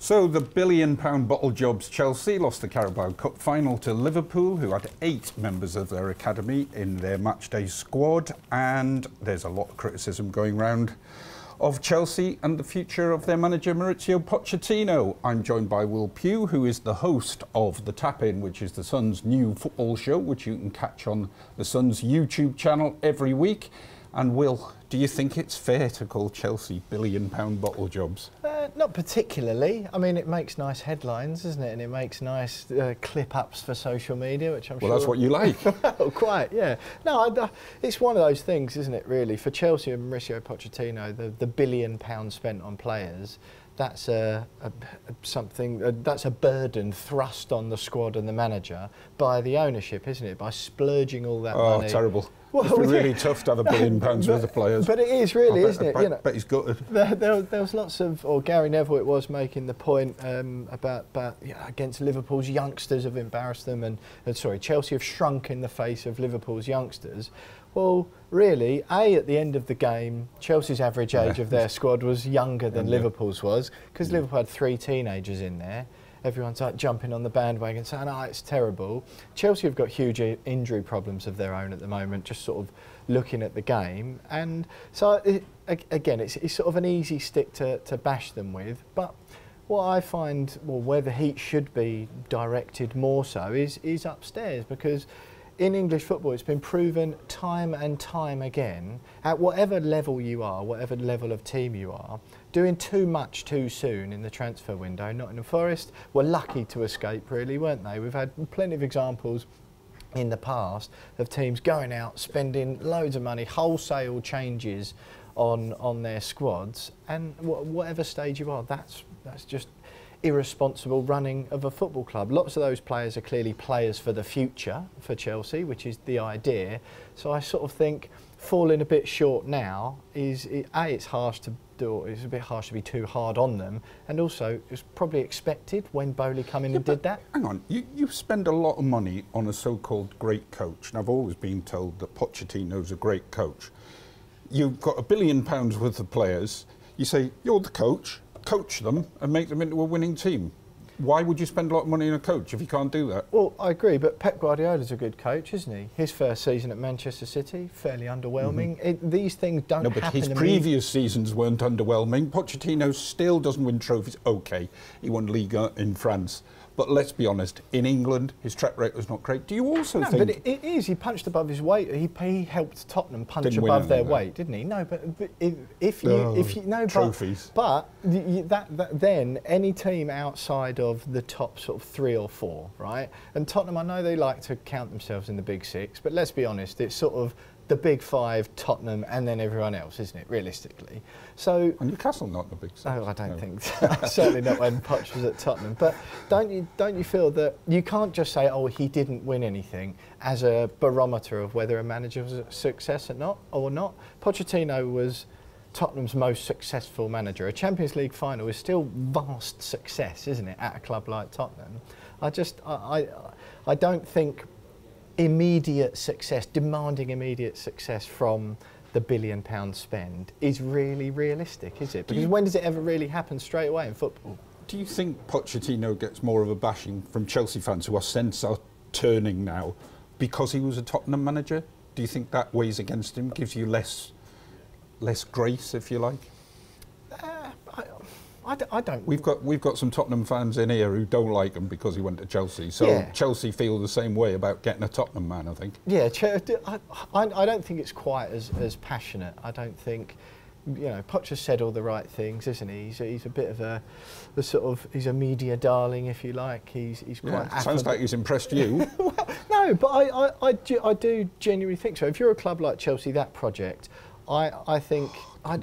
So the £1 billion bottle jobs Chelsea lost the Carabao Cup final to Liverpool, who had 8 members of their academy in their matchday squad, and there's a lot of criticism going round of Chelsea and the future of their manager Mauricio Pochettino. I'm joined by Pugh, who is the host of The Tap In, which is the Sun's new football show, which you can catch on the Sun's YouTube channel every week. And Will, do you think it's fair to call Chelsea £1 billion bottle jobs? Not particularly. I mean, it makes nice headlines, doesn't it? And it makes nice clip-ups for social media, which I'm sure... Well, that's what you like. Well, quite, yeah. No, it's one of those things, isn't it, really? For Chelsea and Mauricio Pochettino, the £1 billion spent on players, that's that's a burden thrust on the squad and the manager by the ownership, isn't it? By splurging all that money. Oh, terrible. Well, it's really tough to have £1 billion worth of players. But it is really, isn't it? I bet he's gutted. There was lots of, or Gary Neville it was, making the point about against Liverpool's youngsters have embarrassed them, and sorry, Chelsea have shrunk in the face of Liverpool's youngsters. Well, really, at the end of the game, Chelsea's average age of their squad was younger than Liverpool's was, because Liverpool had 3 teenagers in there. Everyone's like jumping on the bandwagon saying, oh, it's terrible. Chelsea have got huge injury problems of their own at the moment, just sort of looking at the game. And so, again, it's sort of an easy stick to bash them with. But what I find, well, where the heat should be directed more so is upstairs, because in English football, it's been proven time and time again, at whatever level you are, whatever level of team you are, doing too much too soon in the transfer window. Nottingham Forest were lucky to escape, really, weren't they? We've had plenty of examples in the past of teams going out, spending loads of money, wholesale changes on their squads, and whatever stage you are, that's just irresponsible running of a football club. Lots of those players are clearly players for the future for Chelsea, which is the idea. So I sort of think falling a bit short now it's harsh to do. It's a bit harsh to be too hard on them, and also it's probably expected when Boehly come in and did that. Hang on, you spend a lot of money on a so-called great coach, and I've always been told that Pochettino's a great coach. You've got £1 billion worth of players. You say you're the coach. Coach them and make them into a winning team. Why would you spend a lot of money on a coach if you can't do that? Well, I agree, but Pep Guardiola's a good coach, isn't he? His first season at Manchester City, fairly underwhelming. These things don't happen. No, but his previous seasons weren't underwhelming. Pochettino still doesn't win trophies. OK, he won Liga in France. But let's be honest, in England, his track record's not great. Do you also think... No, but it is. He punched above his weight. He helped Tottenham punch above their weight, didn't he? No, but if you no trophies. But then any team outside of the top sort of 3 or 4, right? And Tottenham, I know they like to count themselves in the big 6, but let's be honest, it's sort of the big 5, Tottenham, and then everyone else, isn't it, realistically? So, and Newcastle not the big 6. Oh, I don't think so. Certainly not when Poch was at Tottenham. But don't you feel that you can't just say, oh, he didn't win anything as a barometer of whether a manager was a success or not? Pochettino was Tottenham's most successful manager. A Champions League final is still vast success, isn't it, at a club like Tottenham? I don't think immediate success, demanding immediate success from the £1 billion spend is really realistic, is it? Because when does it ever really happen straight away in football? Do you think Pochettino gets more of a bashing from Chelsea fans who are turning now because he was a Tottenham manager? Do you think that weighs against him, gives you less grace, if you like? I don't. We've got some Tottenham fans in here who don't like him because he went to Chelsea. So yeah. Chelsea feel the same way about getting a Tottenham man, I think. Yeah, I don't think it's quite as passionate. I don't think, Poch has said all the right things, isn't he? He's a bit of a sort of, he's a media darling, if you like. He's quite. Yeah, sounds like he's impressed you. Well, no, but I do genuinely think so. If you're a club like Chelsea, that project, I think.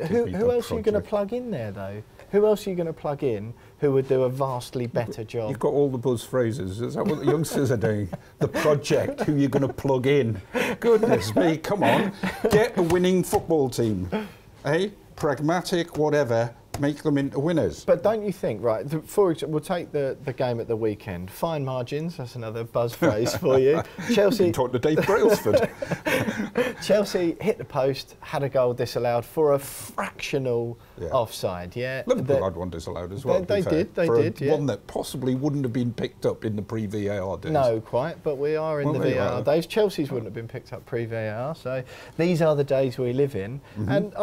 Who else are you going to plug in there, though? Who else are you going to plug in who would do a vastly better job? You've got all the buzz phrases. Is that what the youngsters are doing? The project, who you're going to plug in. Goodness me, come on. Get a winning football team. Pragmatic, whatever. make them into winners. But don't you think, right, for example, we'll take the game at the weekend. Fine margins, that's another buzz phrase for you. Chelsea... Talk to Dave Brailsford. Chelsea hit the post, had a goal disallowed for a fractional offside, Liverpool had one disallowed as well. They did, one that possibly wouldn't have been picked up in the pre-VAR days. No, quite, but we are in the VAR days. Chelsea's wouldn't have been picked up pre-VAR, so these are the days we live in. And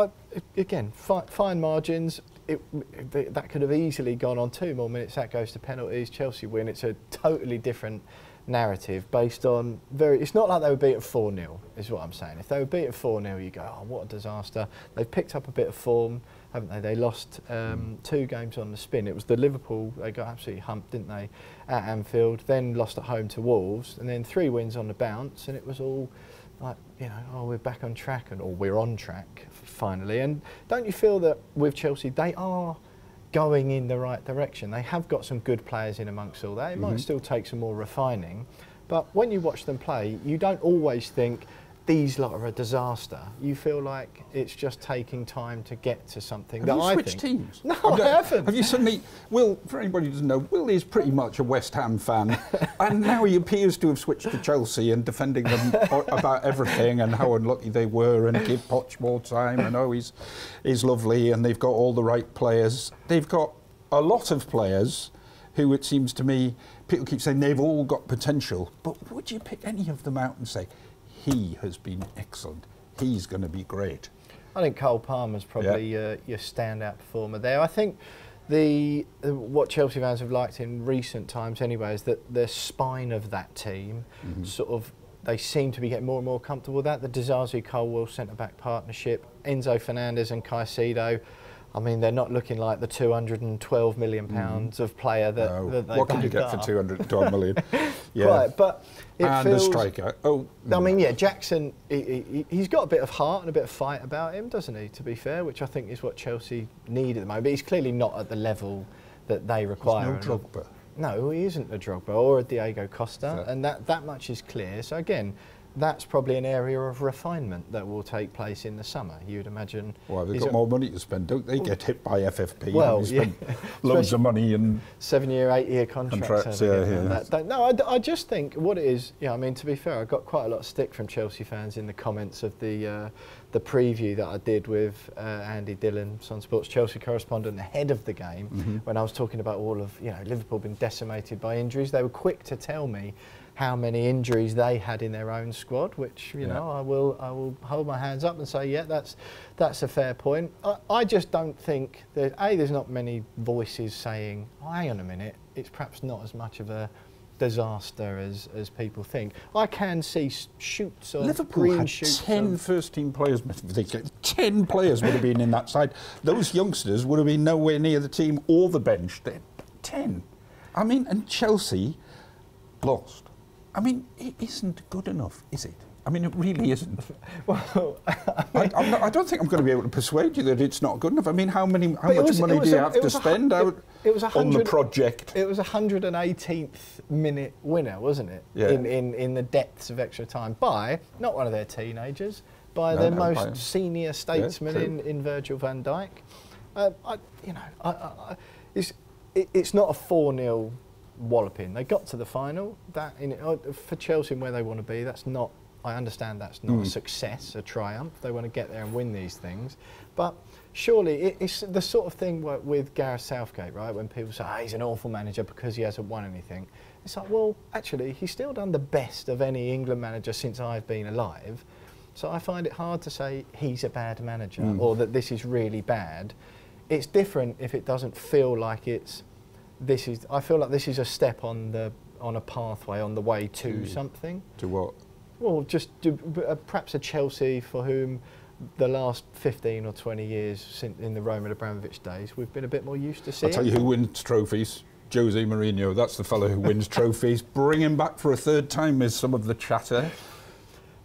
again, fine margins. That could have easily gone on 2 more minutes. That goes to penalties. Chelsea win. It's a totally different narrative based on it's not like they were beaten 4-0 is what I'm saying. If they were beaten 4-0 you go, oh, what a disaster. They've picked up a bit of form, haven't they? They lost 2 games on the spin. It was the Liverpool, they got absolutely humped, didn't they, at Anfield, then lost at home to Wolves, and then 3 wins on the bounce, and it was all like, you know, oh, we're back on track, or we're on track finally. And don't you feel that with Chelsea they are going in the right direction? They have got some good players in amongst all that. It might still take some more refining, but when you watch them play, you don't always think these lot are a disaster. You feel like it's just taking time to get to something. Have you switched teams? No, I haven't. Have you suddenly... Will, for anybody who doesn't know, Will is pretty much a West Ham fan, and now he appears to have switched to Chelsea and defending them about everything and how unlucky they were and give Poch more time and oh, he's lovely and they've got all the right players. They've got a lot of players who, it seems to me, people keep saying they've all got potential, but would you pick any of them out and say, he has been excellent, he's going to be great? I think Cole Palmer's probably your standout performer there. I think what Chelsea fans have liked in recent times anyway is that the spine of that team sort of, they seem to be getting more and more comfortable with that. The Dizazi-Colwill centre-back partnership, Enzo Fernandez and Caicedo, I mean, they're not looking like the £212 million of player that they what can you get for 212 million? Right, but it feels... a striker. I mean, yeah, Jackson, he's got a bit of heart and a bit of fight about him, doesn't he, to be fair, which I think is what Chelsea need at the moment. But he's clearly not at the level that they require. He's no Drogba. No, he isn't a Drogba or a Diego Costa, and that much is clear. So again, that's probably an area of refinement that will take place in the summer, you'd imagine. Well, they've got more money to spend, don't they? Get hit by FFP. Well, and spend loads of money and 7-year, 8-year contracts. No, I just think what it is. Yeah, I mean, to be fair, I got quite a lot of stick from Chelsea fans in the comments of the preview that I did with Andy Dillon, Sun Sports Chelsea correspondent, ahead of the game, when I was talking about all of Liverpool being decimated by injuries. They were quick to tell me how many injuries they had in their own squad, which I will hold my hands up and say, yeah, that's a fair point. I just don't think that there's not many voices saying, oh, hang on a minute, it's perhaps not as much of a disaster as people think. I can see shoots of Liverpool green had shoots. 10 first-team players. 10 players would have been in that side. Those youngsters would have been nowhere near the team or the bench. 10. I mean, and Chelsea lost. I mean, it isn't good enough, is it? I mean, it really isn't. Well, I don't think I'm going to be able to persuade you that it's not good enough. I mean, how much money do you have to spend on the project? It was a 118th minute winner, wasn't it? Yeah. In the depths of extra time by not one of their teenagers, by their most senior statesman in Virgil van Dijk. It's not a 4-0 walloping. They got to the final. For Chelsea and where they want to be, that's not. I understand that's not a success, a triumph. They want to get there and win these things, but surely it's the sort of thing with Gareth Southgate, right? When people say he's an awful manager because he hasn't won anything, it's like, well, actually, he's still done the best of any England manager since I've been alive. So I find it hard to say he's a bad manager or that this is really bad. It's different if it doesn't feel like it's. I feel like this is a step on a pathway on the way to something. To what? Well, just perhaps a Chelsea for whom the last 15 or 20 years in the Roman Abramovich days, we've been a bit more used to seeing. I'll tell you who wins trophies. Jose Mourinho. That's the fellow who wins trophies. Bring him back for a third time is some of the chatter.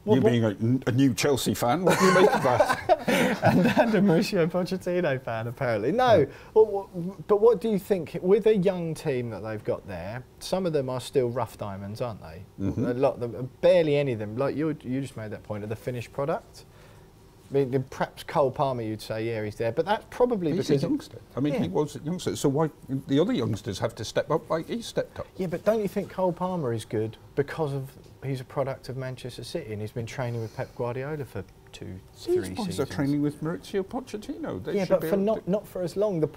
Being a new Chelsea fan, what do you make of that? and a Mauricio Pochettino fan, apparently. No, but what do you think? With a young team that they've got there, some of them are still rough diamonds, aren't they? A lot of them, barely any of them, like you just made that point, are the finished product. mean, perhaps Cole Palmer, you'd say, yeah, he's there, but that's probably he's because a youngster. I mean, he was a youngster. So why the other youngsters have to step up like he stepped up? Yeah, but don't you think Cole Palmer is good because he's a product of Manchester City and he's been training with Pep Guardiola for 2-3 These boys seasons. are training with Mauricio Pochettino. They Yeah, should but be for able not for as long. The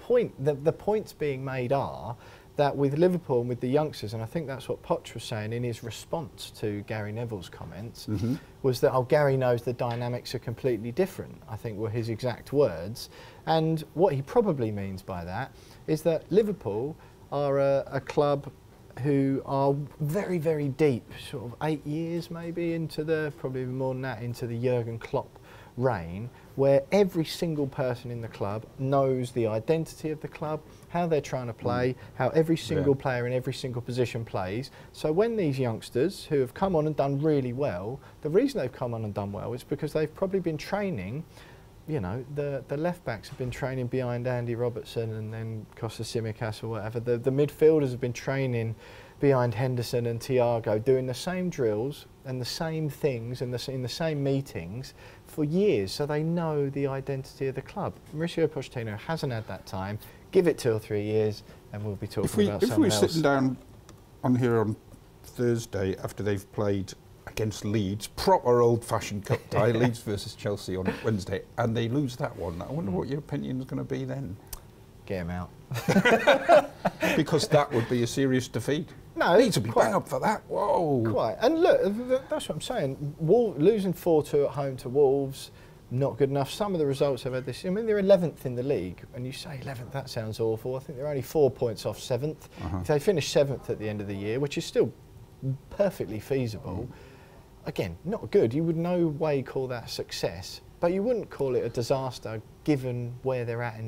points being made are that with Liverpool and with the youngsters, and I think that's what Poch was saying in his response to Gary Neville's comments, was that, Gary knows the dynamics are completely different, I think were his exact words. And what he probably means by that is that Liverpool are a club who are very, very deep, sort of 8 years maybe into probably more than that, into the Jurgen Klopp reign, where every single person in the club knows the identity of the club, how they're trying to play, how every single player in every single position plays. So when these youngsters who have come on and done really well, the reason they've come on and done well is because they've probably been training, you know, the left backs have been training behind Andy Robertson and then Custis or whatever. The midfielders have been training behind Henderson and Thiago, doing the same drills and the same things and in the same meetings for years, so they know the identity of the club. Mauricio Pochettino hasn't had that time. Give it 2 or 3 years and we'll be talking about something else. If we're sitting down on here on Thursday after they've played against Leeds, proper old-fashioned cup tie, Leeds versus Chelsea on Wednesday, and they lose that one, I wonder what your opinion is going to be then. Get him out. Because that would be a serious defeat. No, Leeds would be bang up for that. Whoa. Quite. And look, that's what I'm saying. Losing 4-2 at home to Wolves, not good enough. Some of the results I've had this year, I mean, they're 11th in the league. And you say 11th, that sounds awful. I think they're only 4 points off 7th. If they finish 7th at the end of the year, which is still perfectly feasible, again, not good. You would no way call that a success, but you wouldn't call it a disaster given where they're at in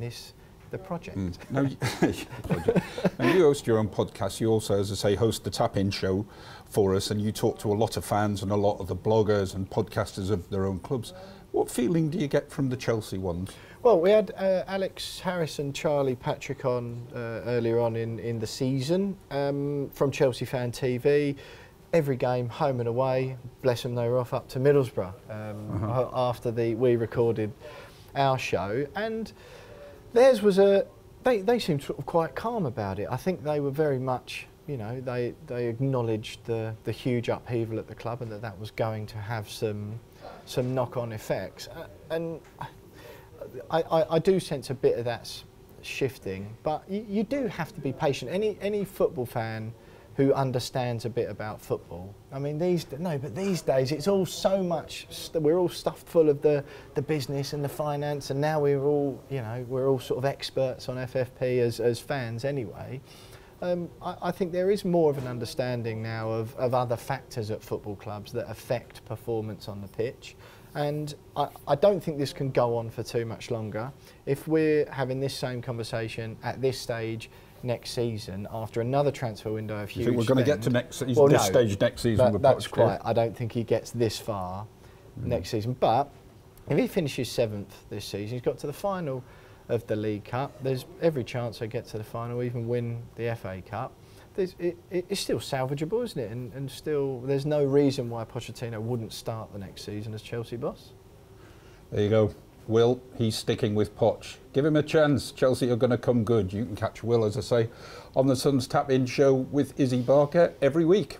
the project. Now, you host your own podcast. You also, as I say, host the Tap In show for us, and you talk to a lot of fans and a lot of the bloggers and podcasters of their own clubs. What feeling do you get from the Chelsea ones? Well, we had Alex Harris and Charlie Patrick on earlier on in the season from Chelsea Fan TV. Every game, home and away. Bless them, they were off up to Middlesbrough after we recorded our show, and theirs was they seemed sort of quite calm about it. I think they were very much, you know, they acknowledged the huge upheaval at the club and that was going to have some knock-on effects. And I do sense a bit of that's shifting, but you do have to be patient. Any football fan who understands a bit about football. I mean, these days it's all so much. We're all stuffed full of the business and the finance, and now we're all sort of experts on FFP as fans anyway. I think there is more of an understanding now of other factors at football clubs that affect performance on the pitch. And I don't think this can go on for too much longer. If we're having this same conversation at this stage next season, after another transfer window of huge, you think we're going to get to this stage next season with that's Poch, quite. I don't think he gets this far next season. But if he finishes 7th this season, he's got to the final of the League Cup. There's every chance he'll get to the final, even win the FA Cup. It's still salvageable, isn't it? And still, there's no reason why Pochettino wouldn't start the next season as Chelsea boss. There you go. Will, he's sticking with Poch. Give him a chance. Chelsea are going to come good. You can catch Will, as I say, on the Sun's Tap In show with Izzy Barker every week.